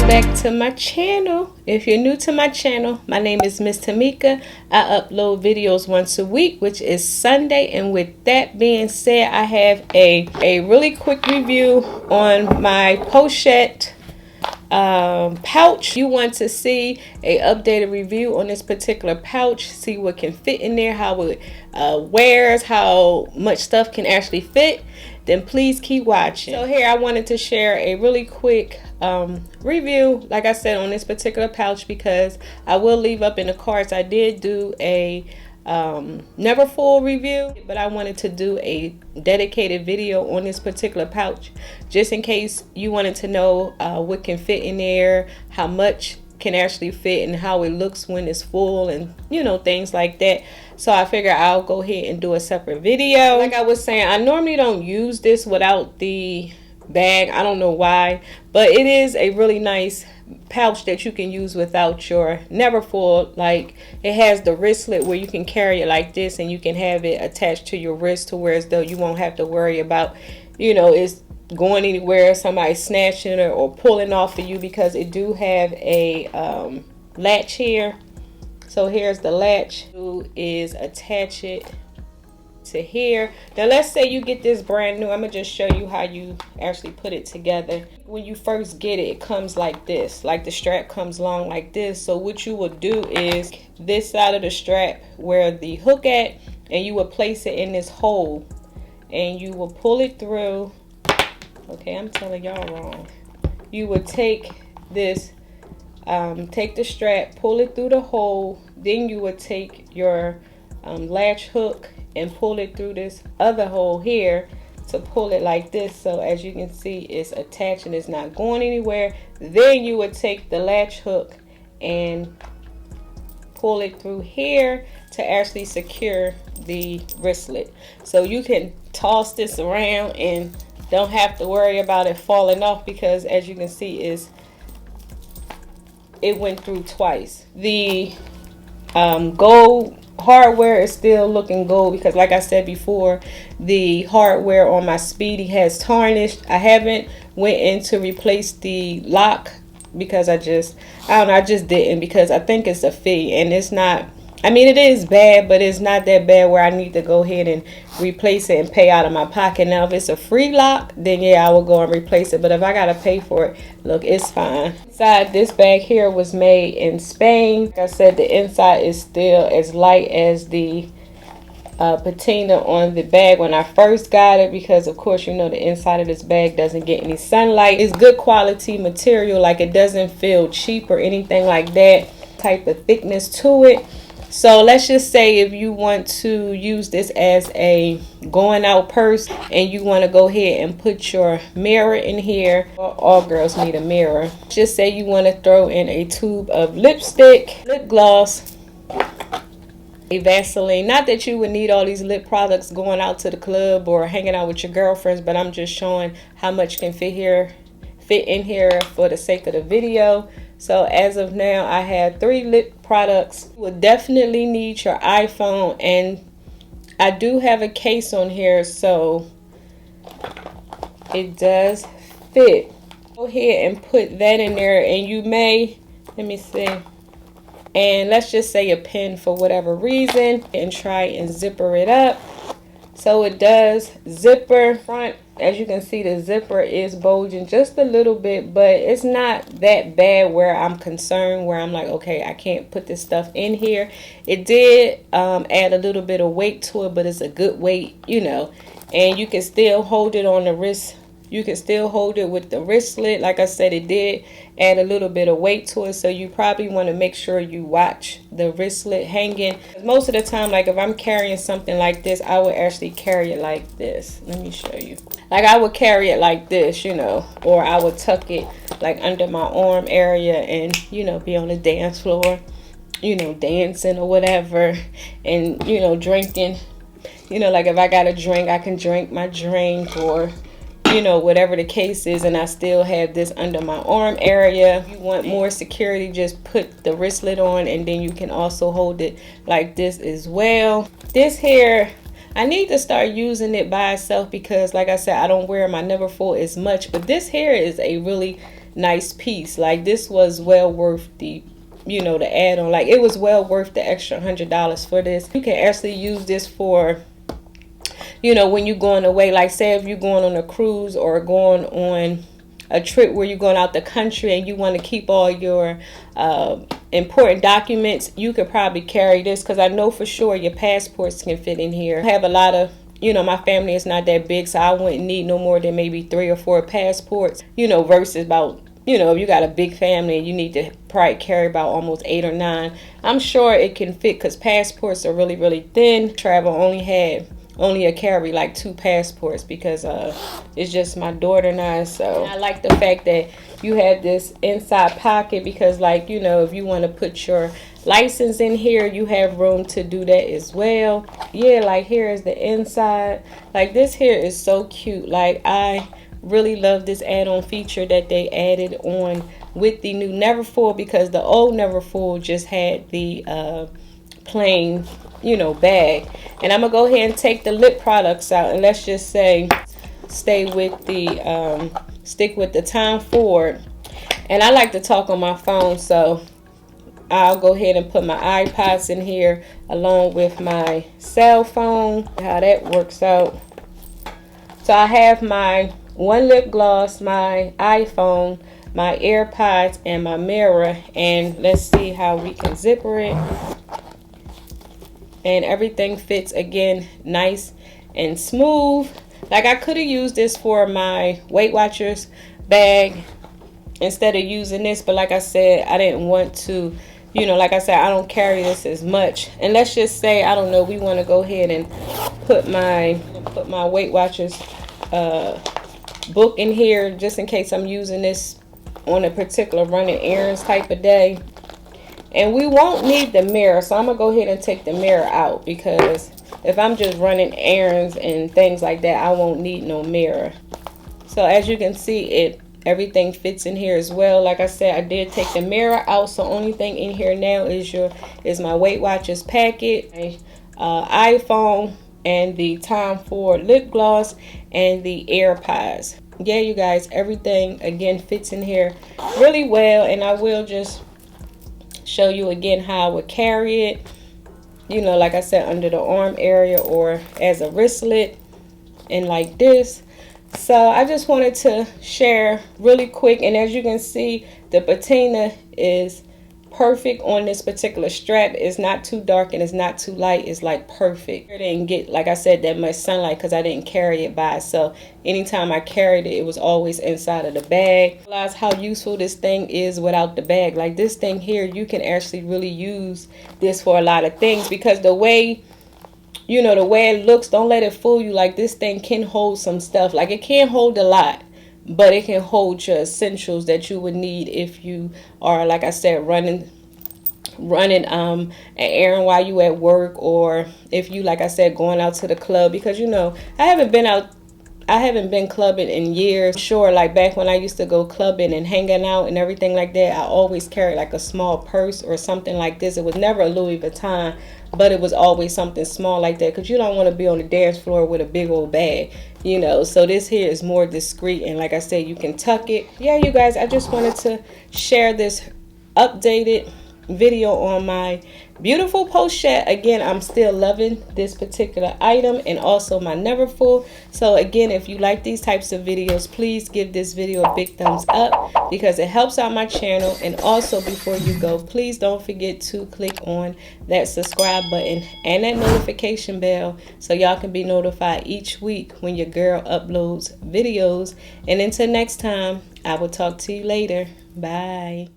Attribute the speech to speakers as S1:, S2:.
S1: back to my channel. If you're new to my channel, my name is Miss Tamika. I upload videos once a week, which is Sunday. And with that being said, I have a really quick review on my pochette pouch. You want to see a updated review on this particular pouch, see what can fit in there, how it wears, how much stuff can actually fit, then please keep watching. So here I wanted to share a really quick review, like I said, on this particular pouch, because I will leave up in the cards. I did do a Neverfull review, but I wanted to do a dedicated video on this particular pouch just in case you wanted to know what can fit in there, how much can actually fit, and how it looks when it's full, and you know, things like that. So I figure I'll go ahead and do a separate video. Like I was saying, I normally don't use this without the bag. I don't know why, but it is a really nice pouch that you can use without your Neverfull. Like, it has the wristlet where you can carry it like this, and you can have it attached to your wrist to where as though you won't have to worry about, you know, it's going anywhere, somebody snatching it or pulling off of you, because it do have a latch here. So here's the latch, is attach it to here. Now let's say you get this brand new. I'm gonna just show you how you actually put it together. When you first get it, it comes like this, like the strap comes long like this. So what you will do is this side of the strap where the hook at, and you will place it in this hole, and you will pull it through. Okay, I'm telling y'all wrong. You would take this, take the strap, pull it through the hole, then you would take your latch hook and pull it through this other hole here to pull it like this. So as you can see, it's attached and it's not going anywhere. Then you would take the latch hook and pull it through here to actually secure the wristlet. So you can toss this around and don't have to worry about it falling off, because as you can see, it went through twice. The gold hardware is still looking gold, because like I said before, the hardware on my Speedy has tarnished. I haven't went in to replace the lock because I just didn't, because I think it's a fee, and it's not, I mean, it is bad, but it's not that bad where I need to go ahead and replace it and pay out of my pocket. Now if it's a free lock, then yeah, I will go and replace it, but if I gotta pay for it, look, it's fine. Inside this bag here was made in Spain. Like I said, the inside is still as light as the patina on the bag when I first got it, because of course, you know, the inside of this bag doesn't get any sunlight. It's good quality material, like it doesn't feel cheap or anything like that. Type of thickness to it. So let's just say if you want to use this as a going out purse, and you want to go ahead and put your mirror in here. All girls need a mirror. Just say you want to throw in a tube of lipstick, lip gloss, a Vaseline. Not that you would need all these lip products going out to the club or hanging out with your girlfriends, but I'm just showing how much can fit in here for the sake of the video. So as of now, I have 3 lip products. You will definitely need your iPhone, and I do have a case on here, so it does fit. Go ahead and put that in there, and you may, let me see, and let's just say a pen for whatever reason, and try and zipper it up. So it does zipper front. As you can see, the zipper is bulging just a little bit, but it's not that bad where I'm concerned, where I'm like, okay, I can't put this stuff in here. It did add a little bit of weight to it, but it's a good weight, you know, and you can still hold it on the wrist. You can still hold it with the wristlet. Like I said, it did add a little bit of weight to it, so you probably want to make sure you watch the wristlet hanging. Most of the time, like if I'm carrying something like this, I would actually carry it like this. Let me show you. Like I would carry it like this, you know, or I would tuck it like under my arm area and, you know, be on the dance floor, you know, dancing or whatever, and, you know, drinking. You know, like if I got a drink, I can drink my drink, or you know, whatever the case is, and I still have this under my arm area. If you want more security, just put the wristlet on, and then you can also hold it like this as well. This here, I need to start using it by itself, because like I said, I don't wear my Neverfull as much, but this here is a really nice piece. Like, this was well worth the, you know, the add-on. Like, it was well worth the extra $100 for this. You can actually use this for, you know, when you're going away. Like, say if you're going on a cruise or going on a trip where you're going out the country and you want to keep all your important documents, you could probably carry this, because I know for sure your passports can fit in here. I have a lot of, you know, my family is not that big, so I wouldn't need no more than maybe 3 or 4 passports, you know, versus about, you know, if you got a big family, you need to probably carry about almost 8 or 9. I'm sure it can fit, because passports are really, really thin. Travel only carry like 2 passports, because it's just my daughter and I. So I like the fact that you have this inside pocket, because, like, you know, if you want to put your license in here, you have room to do that as well. Yeah, like, here is the inside. Like, this here is so cute. Like, I really love this add-on feature that they added on with the new Neverfull, because the old Neverfull just had the plain, you know, bag. And I'm gonna go ahead and take the lip products out, and let's just say stay with the stick with the Tom Ford. And I like to talk on my phone, so I'll go ahead and put my iPods in here along with my cell phone. How that works out. So I have my one lip gloss, my iPhone, my AirPods, and my mirror. And let's see how we can zipper it. And everything fits, again, nice and smooth. Like, I could have used this for my Weight Watchers bag instead of using this, but like I said, I didn't want to, you know, like I said, I don't carry this as much. And let's just say, I don't know, we want to go ahead and put my Weight Watchers book in here, just in case I'm using this on a particular running errands type of day. And we won't need the mirror, so I'm gonna go ahead and take the mirror out, because if I'm just running errands and things like that, I won't need no mirror. So as you can see, everything fits in here as well. Like I said, I did take the mirror out, so only thing in here now is my Weight Watchers packet, iPhone, and the Tom Ford lip gloss, and the AirPods. Yeah, you guys, everything again fits in here really well. And I will just show you again how I would carry it, you know, like I said, under the arm area or as a wristlet, and like this. So I just wanted to share really quick. And as you can see, the patina is perfect on this particular strap. It's not too dark and it's not too light. It's like perfect. I didn't get, like I said, that much sunlight because I didn't carry it by. So anytime I carried it, it was always inside of the bag. Realize how useful this thing is without the bag. Like, this thing here, you can actually really use this for a lot of things, because the way, you know, the way it looks, don't let it fool you. Like, this thing can hold some stuff. Like, it can't hold a lot, but it can hold your essentials that you would need if you are, like I said, running an errand while you at work, or if you, like I said, going out to the club. Because, you know, I haven't been clubbing in years. Sure, like back when I used to go clubbing and hanging out and everything like that, I always carried like a small purse or something like this. It was never a Louis Vuitton, but it was always something small like that, because you don't want to be on the dance floor with a big old bag, you know. So this here is more discreet, and like I said, you can tuck it. Yeah, you guys, I just wanted to share this updated video on my beautiful pochette. Again, I'm still loving this particular item, and also my Neverfull. So again, if you like these types of videos, please give this video a big thumbs up, because it helps out my channel. And also, before you go, please don't forget to click on that subscribe button and that notification bell, so y'all can be notified each week when your girl uploads videos. And until next time, I will talk to you later. Bye.